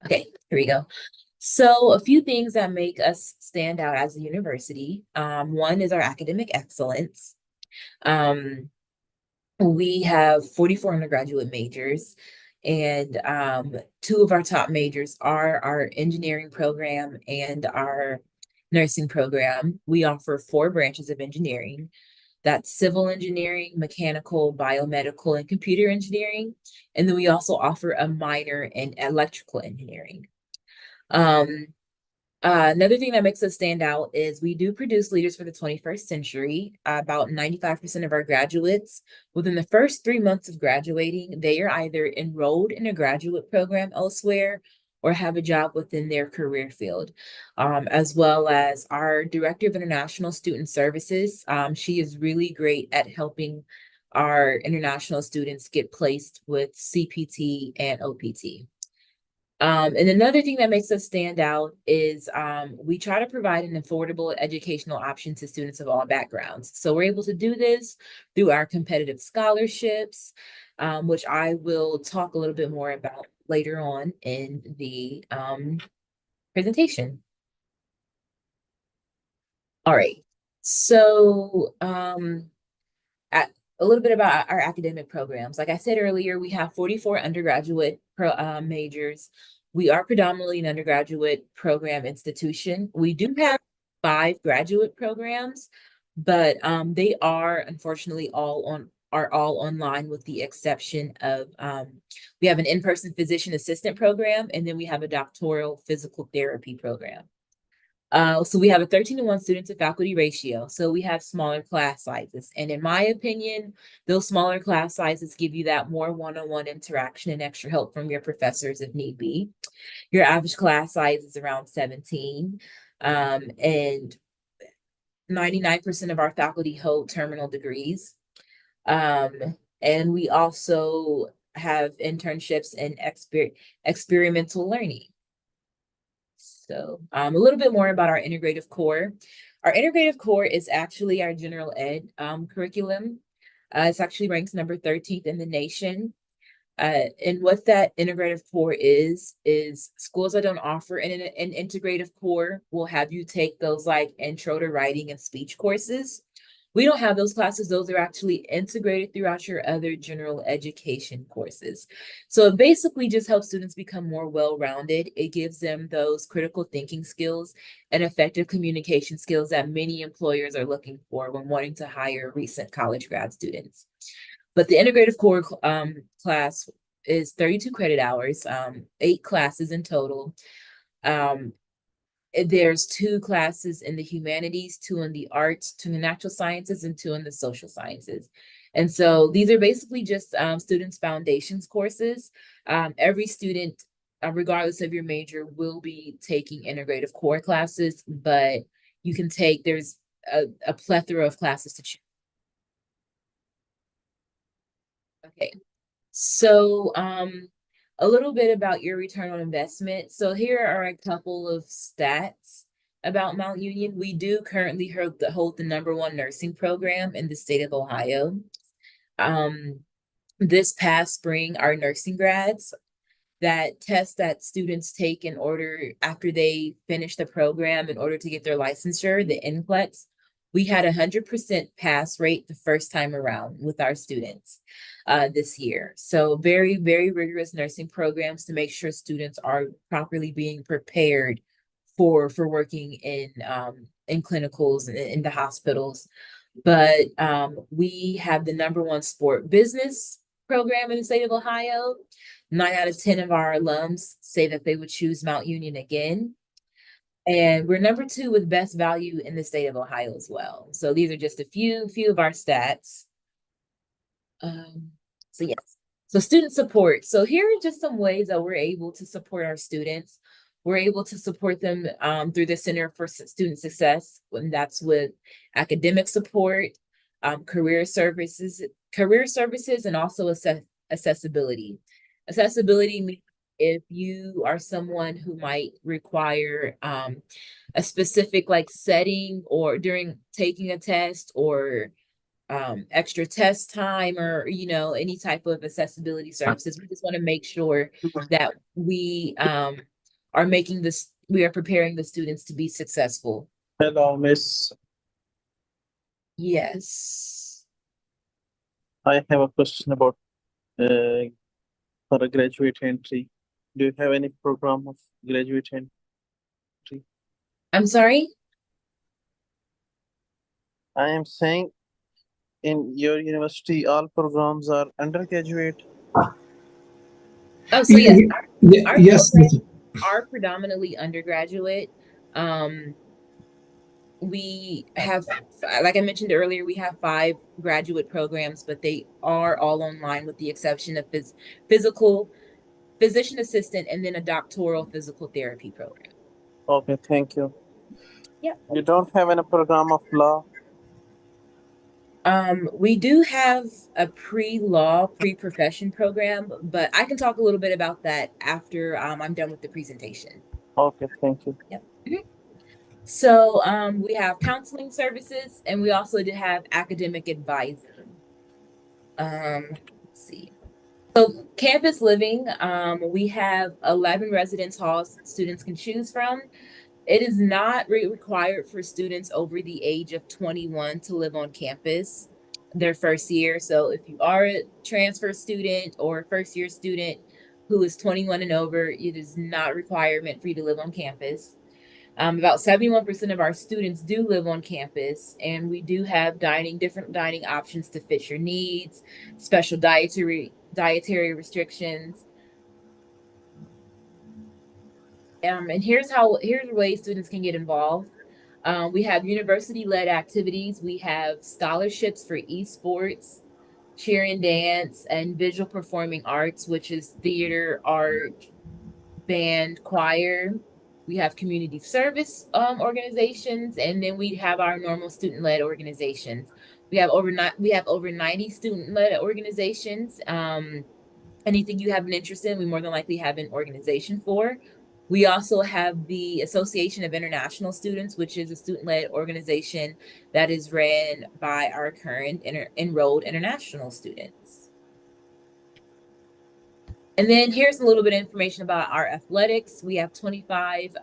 Okay, here we go. So a few things that make us stand out as a university. One is our academic excellence. Um, we have 44 undergraduate majors, and two of our top majors are our engineering program and our nursing program. We offer four branches of engineering. That's civil engineering, mechanical, biomedical, and computer engineering. And then we also offer a minor in electrical engineering. Um, Another thing that makes us stand out is we do produce leaders for the 21st century. About 95% of our graduates, within the first 3 months of graduating, they are either enrolled in a graduate program elsewhere or have a job within their career field. As well as our Director of International Student Services. She is really great at helping our international students get placed with CPT and OPT. And another thing that makes us stand out is we try to provide an affordable educational option to students of all backgrounds. So we're able to do this through our competitive scholarships, which I will talk a little bit more about later on in the presentation. All right. So a little bit about our academic programs. Like I said earlier, we have 44 undergraduate majors. We are predominantly an undergraduate program institution. We do have 5 graduate programs, but they are unfortunately all online with the exception of we have an in-person physician assistant program, and then we have a doctoral physical therapy program. So we have a 13-to-1 student to faculty ratio. So we have smaller class sizes. And in my opinion, those smaller class sizes give you that more one-on-one interaction and extra help from your professors if need be. Your average class size is around 17. And 99% of our faculty hold terminal degrees. And we also have internships and experimental learning. So a little bit more about our integrative core. Our integrative core is actually our general ed curriculum. It's actually ranks number 13th in the nation. And what that integrative core is schools that don't offer an integrative core will have you take those like intro to writing and speech courses. We don't have those classes. Those are actually integrated throughout your other general education courses. So it basically just helps students become more well-rounded. It gives them those critical thinking skills and effective communication skills that many employers are looking for when wanting to hire recent college grad students. But the integrative core class is 32 credit hours, 8 classes in total. There's 2 classes in the humanities, 2 in the arts, 2 in the natural sciences, and 2 in the social sciences. And so these are basically just students' foundations courses. Every student, regardless of your major, will be taking integrative core classes, but you can take, there's a plethora of classes to choose. Okay, so a little bit about your return on investment. So here are a couple of stats about Mount Union. We do currently hold the #1 nursing program in the state of Ohio. This past spring, our nursing grads, that test that students take in order after they finish the program in order to get their licensure, the NCLEX, we had 100% pass rate the first time around with our students this year. So very, very rigorous nursing programs to make sure students are properly being prepared for working in clinicals and in the hospitals. But we have the #1 sport business program in the state of Ohio. 9 out of 10 of our alums say that they would choose Mount Union again. And we're #2 with best value in the state of Ohio as well. So these are just a few of our stats. So yes, so student support. So here are just some ways that we're able to support our students. We're able to support them through the Center for Student Success, and that's with academic support, career services, and also accessibility. Accessibility means if you are someone who might require a specific like setting or during taking a test or extra test time or any type of accessibility services, we just want to make sure that we are making this, we are preparing the students to be successful. Hello, Miss. Yes. I have a question about uh, for a graduate entry. Do you have any program of graduate entry? I'm sorry? I am saying in your university, all programs are undergraduate. Oh, so yes, our Yes, programs are predominantly undergraduate. Um, we have, like I mentioned earlier, we have 5 graduate programs, but they are all online with the exception of physical, physician assistant, and then a doctoral physical therapy program. Okay, thank you. Yep. You don't have any program of law? We do have a pre-law, pre-profession program, but I can talk a little bit about that after I'm done with the presentation. Okay, thank you. Yep. So we have counseling services, and we also do have academic advising. Let's see. So campus living, we have 11 residence halls students can choose from. It is not required for students over the age of 21 to live on campus their first year. So if you are a transfer student or a first year student who is 21 and over, it is not a requirement for you to live on campus. About 71% of our students do live on campus, and we do have different dining options to fit your needs, special dietary restrictions. And here's ways students can get involved. We have university-led activities. We have scholarships for esports, cheer and dance, and visual performing arts, which is theater, art, band, choir. We have community service organizations, and then we have our normal student-led organizations. We have over 90 student-led organizations. Anything you have an interest in, we more than likely have an organization for. We also have the Association of International Students, which is a student-led organization that is ran by our current enrolled international students. And then here's a little bit of information about our athletics. We have 25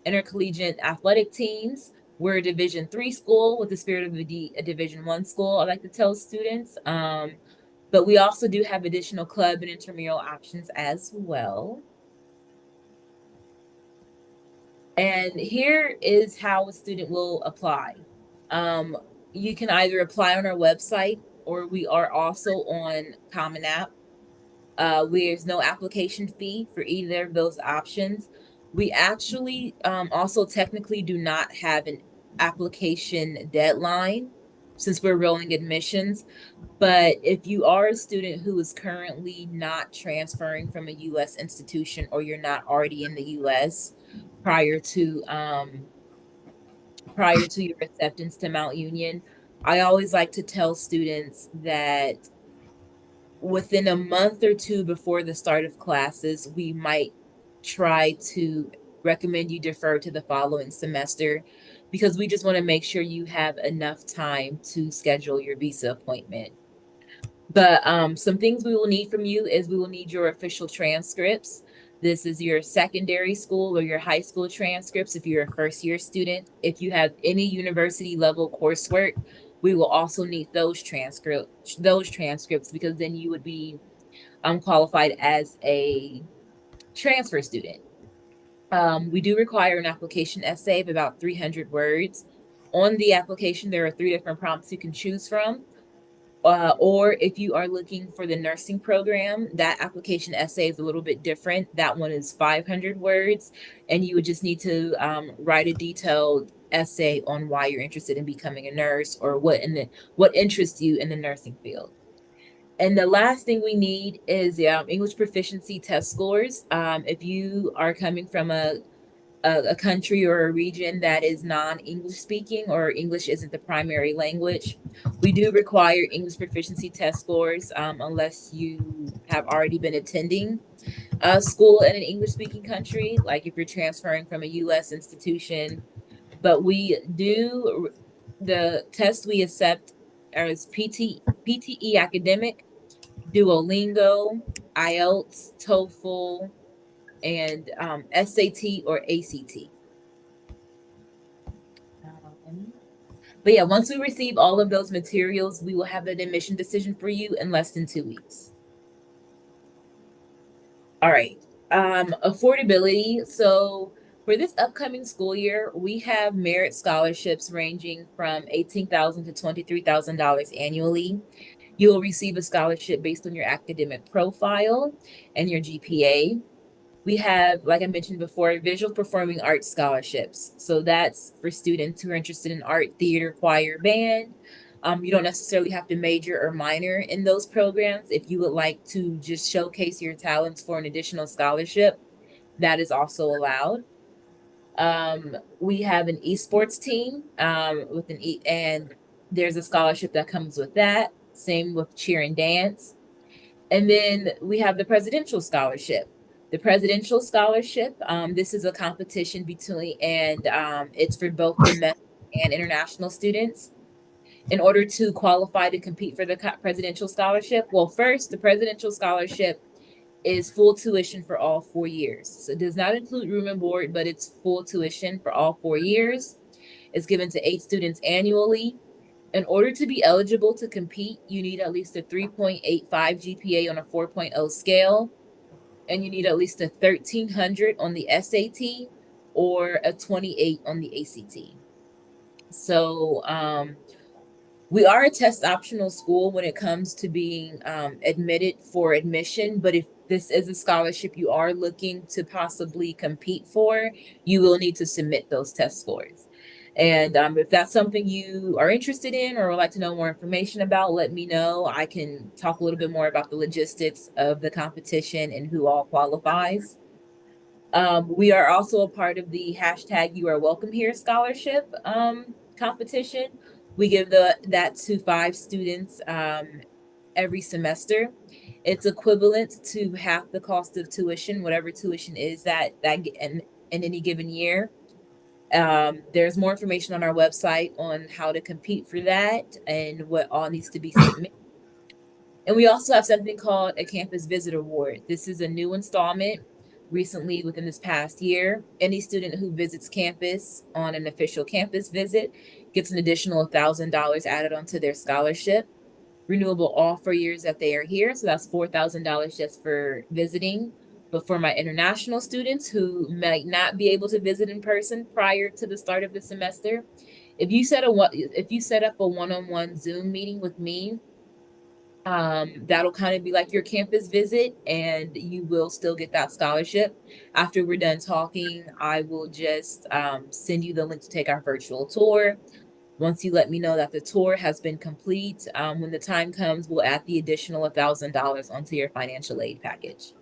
intercollegiate athletic teams. We're a Division III school with the spirit of a Division I school, I like to tell students. But we also do have additional club and intramural options as well. And here is how a student will apply. You can either apply on our website, or we are also on Common App. There's no application fee for either of those options. We actually also technically do not have an application deadline since we're rolling admissions. But if you are a student who is currently not transferring from a U.S. institution, or you're not already in the U.S. prior to your acceptance to Mount Union, I always like to tell students that within a month or two before the start of classes, we might try to recommend you defer to the following semester, because we just want to make sure you have enough time to schedule your visa appointment. But some things we will need from you is we will need your official transcripts. This is your secondary school or your high school transcripts if you're a first year student. If you have any university level coursework, we will also need those transcripts, because then you would be qualified as a transfer student. We do require an application essay of about 300 words. On the application, there are 3 different prompts you can choose from. Or if you are looking for the nursing program, that application essay is a little bit different. That one is 500 words, and you would just need to write a detailed essay on why you're interested in becoming a nurse, or what interests you in the nursing field. And the last thing we need is English proficiency test scores. If you are coming from a country or a region that is non-English speaking, or English isn't the primary language, we do require English proficiency test scores unless you have already been attending school in an English speaking country, like if you're transferring from a U.S. institution. But the test we accept as PTE academic, Duolingo, IELTS, TOEFL, and SAT or ACT. But yeah, once we receive all of those materials, we will have an admission decision for you in less than 2 weeks. All right. Affordability. So for this upcoming school year, we have merit scholarships ranging from $18,000 to $23,000 annually. You will receive a scholarship based on your academic profile and your GPA. We have, like I mentioned before, visual performing arts scholarships. So that's for students who are interested in art, theater, choir, band. You don't necessarily have to major or minor in those programs. If you would like to just showcase your talents for an additional scholarship, that is also allowed. We have an esports team with and there's a scholarship that comes with that. Same with cheer and dance. And then we have the presidential scholarship. The presidential scholarship, this is a competition between, and it's for both domestic and international students. In order to qualify to compete for the presidential scholarship, well, first, the presidential scholarship is full tuition for all 4 years. So it does not include room and board, but it's full tuition for all 4 years. It's given to 8 students annually. In order to be eligible to compete, you need at least a 3.85 GPA on a 4.0 scale, and you need at least a 1300 on the SAT or a 28 on the ACT. So we are a test optional school when it comes to being admitted for admission, but if this is a scholarship you are looking to possibly compete for, you will need to submit those test scores. And if that's something you are interested in or would like to know more information about, let me know. I can talk a little bit more about the logistics of the competition and who all qualifies. We are also a part of the hashtag You Are Welcome Here scholarship competition. We give that to 5 students every semester. It's equivalent to half the cost of tuition, whatever tuition is that in any given year. There's more information on our website on how to compete for that and what all needs to be submitted. And we also have something called a Campus Visit Award. This is a new installment recently within this past year. Any student who visits campus on an official campus visit gets an additional $1,000 added onto their scholarship, renewable all 4 years that they are here. So that's $4,000 just for visiting. But for my international students who might not be able to visit in person prior to the start of the semester, if you set up a one-on-one Zoom meeting with me, that'll kind of be like your campus visit, and you will still get that scholarship. After we're done talking, I will just send you the link to take our virtual tour. Once you let me know that the tour has been complete, when the time comes, we'll add the additional $1,000 onto your financial aid package.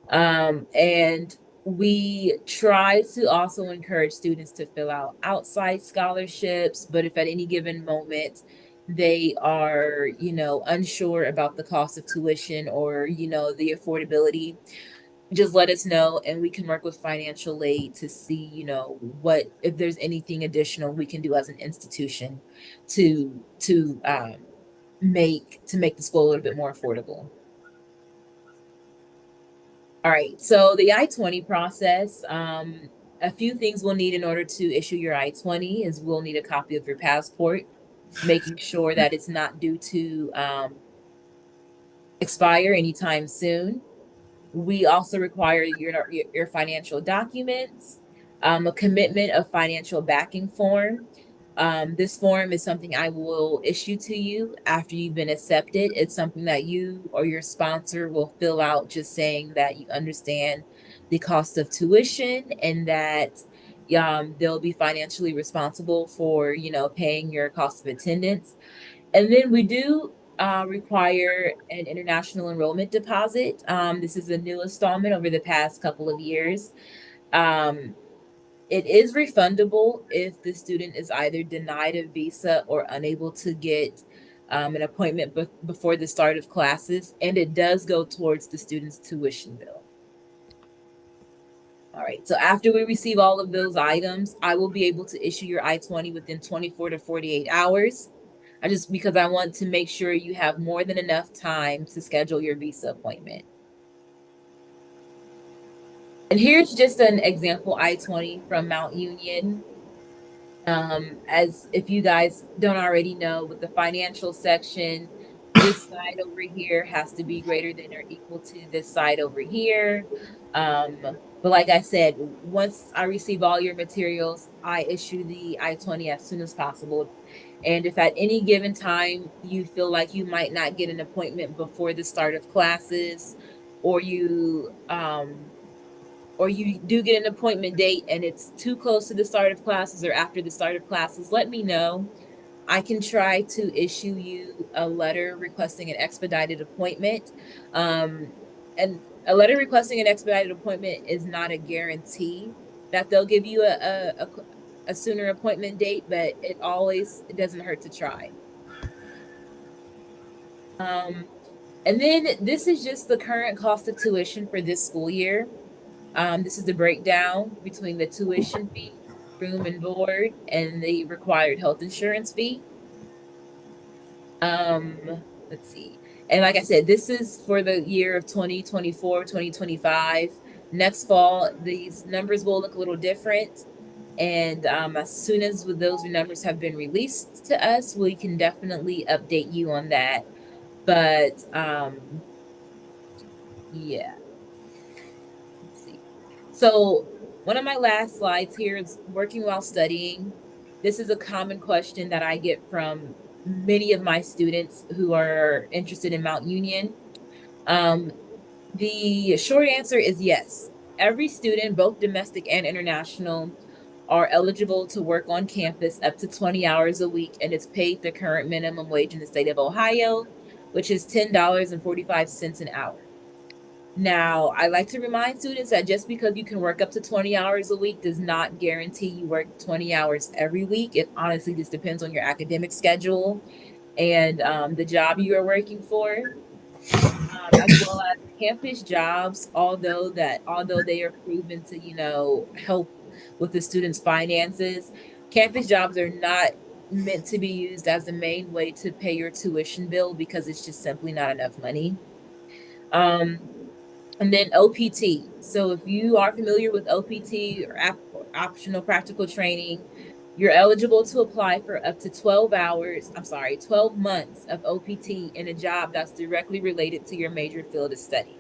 And we try to also encourage students to fill out outside scholarships, but if at any given moment they are, unsure about the cost of tuition or, the affordability, just let us know and we can work with financial aid to see, what if there's anything additional we can do as an institution to make the school a little bit more affordable. All right, so the I-20 process, a few things we'll need in order to issue your I-20 is we'll need a copy of your passport, making sure that it's not due to expire anytime soon. We also require your financial documents, a commitment of financial backing form. This form is something I will issue to you after you've been accepted. It's something that you or your sponsor will fill out, just saying that you understand the cost of tuition and that they'll be financially responsible for, paying your cost of attendance. And then we do require an international enrollment deposit. This is a new installment over the past couple of years. Um, it is refundable if the student is either denied a visa or unable to get an appointment before the start of classes, and it does go towards the student's tuition bill. All right, so after we receive all of those items, I will be able to issue your I-20 within 24 to 48 hours. Because I want to make sure you have more than enough time to schedule your visa appointment. And here's just an example I-20 from Mount Union. As if you guys don't already know, with the financial section, this side over here has to be greater than or equal to this side over here. But like I said, once I receive all your materials, I issue the I-20 as soon as possible. And if at any given time you feel like you might not get an appointment before the start of classes, or you do get an appointment date and it's too close to the start of classes or after the start of classes, let me know. I can try to issue you a letter requesting an expedited appointment. And a letter requesting an expedited appointment is not a guarantee that they'll give you a sooner appointment date, but it doesn't hurt to try. And then this is just the current cost of tuition for this school year. This is the breakdown between the tuition fee, room and board, and the required health insurance fee. Let's see. And like I said, this is for the year of 2024, 2025. Next fall, these numbers will look a little different. And as soon as those numbers have been released to us, we can definitely update you on that. But yeah, let's see. So one of my last slides here is working while studying. This is a common question that I get from many of my students who are interested in Mount Union. The short answer is yes. Every student, both domestic and international, are eligible to work on campus up to 20 hours a week, and it's paid the current minimum wage in the state of Ohio, which is $10.45 an hour. Now, I like to remind students that just because you can work up to 20 hours a week does not guarantee you work 20 hours every week. It honestly just depends on your academic schedule and the job you are working for, as well as campus jobs, although they are proven to, help with the students' finances, campus jobs are not meant to be used as the main way to pay your tuition bill because it's just simply not enough money. And then OPT. So if you are familiar with OPT or optional practical training, you're eligible to apply for up to 12 months of OPT in a job that's directly related to your major field of study.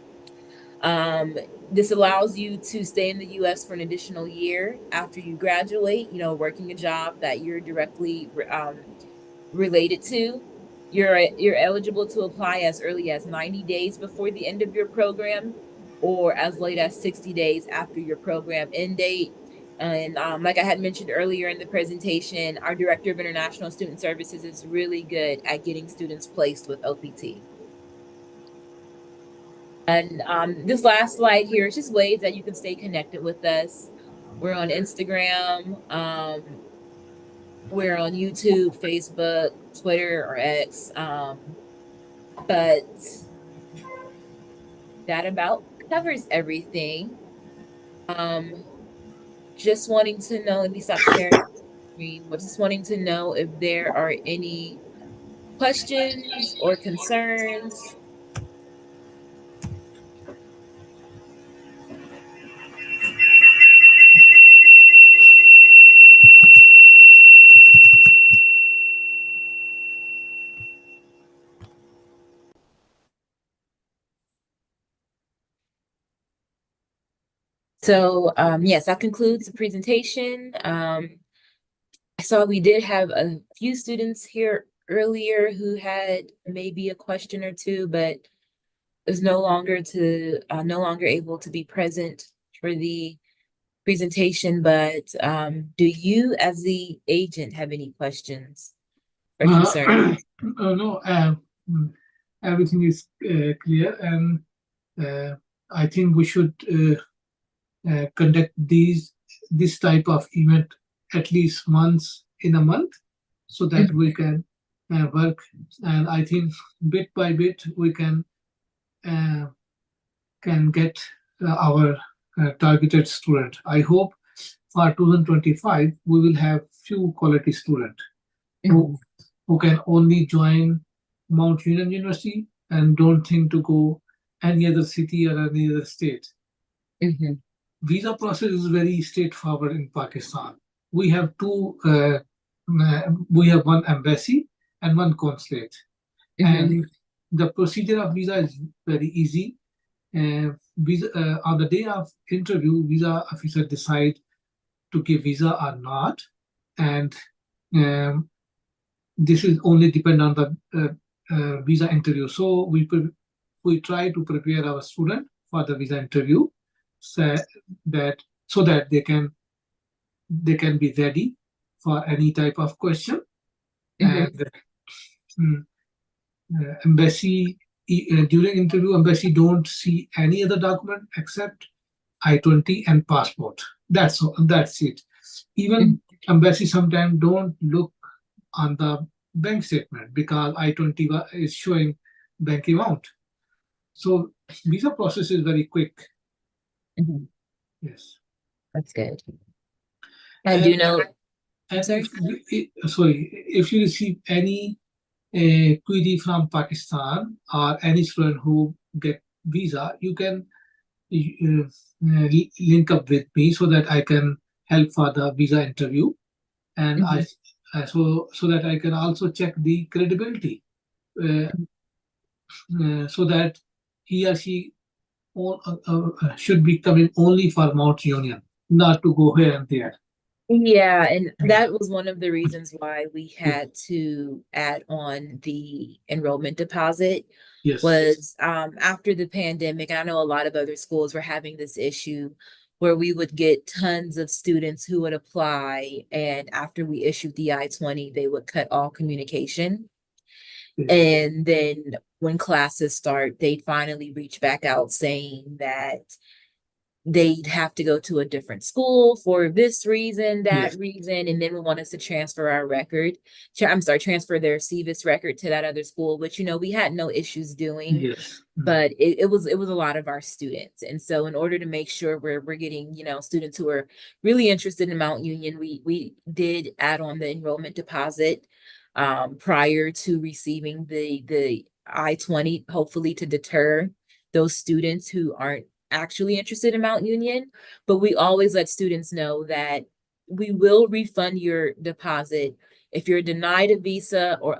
This allows you to stay in the US for an additional year after you graduate, working a job that you're directly related to. You're eligible to apply as early as 90 days before the end of your program or as late as 60 days after your program end date. And like I had mentioned earlier in the presentation, our Director of International Student Services is really good at getting students placed with OPT. And this last slide here is just ways that you can stay connected with us. We're on Instagram. We're on YouTube, Facebook, Twitter, or X. But that about covers everything. Just wanting to know, let me stop sharing screen. We're just wanting to know if there are any questions or concerns. So yes, that concludes the presentation. I saw we did have a few students here earlier who had maybe a question or two, but is no longer able to be present for the presentation. But do you, as the agent, have any questions or concerns? No, everything is clear, and I think we should conduct this type of event at least once in a month, so that we can work. And I think bit by bit we can get our targeted student. I hope for 2025 we will have few quality students who can only join Mount Union University and don't think to go any other city or any other state. visa process is very straightforward in Pakistan. We have we have one embassy and one consulate. And the procedure of visa is very easy. On the day of interview, visa officer decide to give visa or not, and this is only depend on the visa interview. So we try to prepare our student for the visa interview, so that they can be ready for any type of question. And embassy during interview, embassy don't see any other document except I-20 and passport. That's all. That's it. Even embassy sometimes don't look on the bank statement because I-20 is showing bank amount. So visa process is very quick. Yes. That's good. And you know, And sorry? if you receive any query from Pakistan or any student who get visa, you can link up with me so that I can help for the visa interview, and so that I can also check the credibility, so that he or she should be coming only for Mount Union, not to go here and there. Yeah, and that was one of the reasons why we had to add on the enrollment deposit. Yes. Was after the pandemic, and I know a lot of other schools were having this issue where we would get tons of students who would apply, and after we issued the I-20, they would cut all communication. And then when classes start, they'd finally reach back out saying that they'd have to go to a different school for this reason, that reason, and then we want us to transfer our record. Transfer their CVIS record to that other school, which, you know, we had no issues doing, but it was a lot of our students. And so in order to make sure we're getting, you know, students who are really interested in Mount Union, we did add on the enrollment deposit prior to receiving the I-20, hopefully to deter those students who aren't actually interested in Mount Union. But we always let students know that we will refund your deposit if you're denied a visa or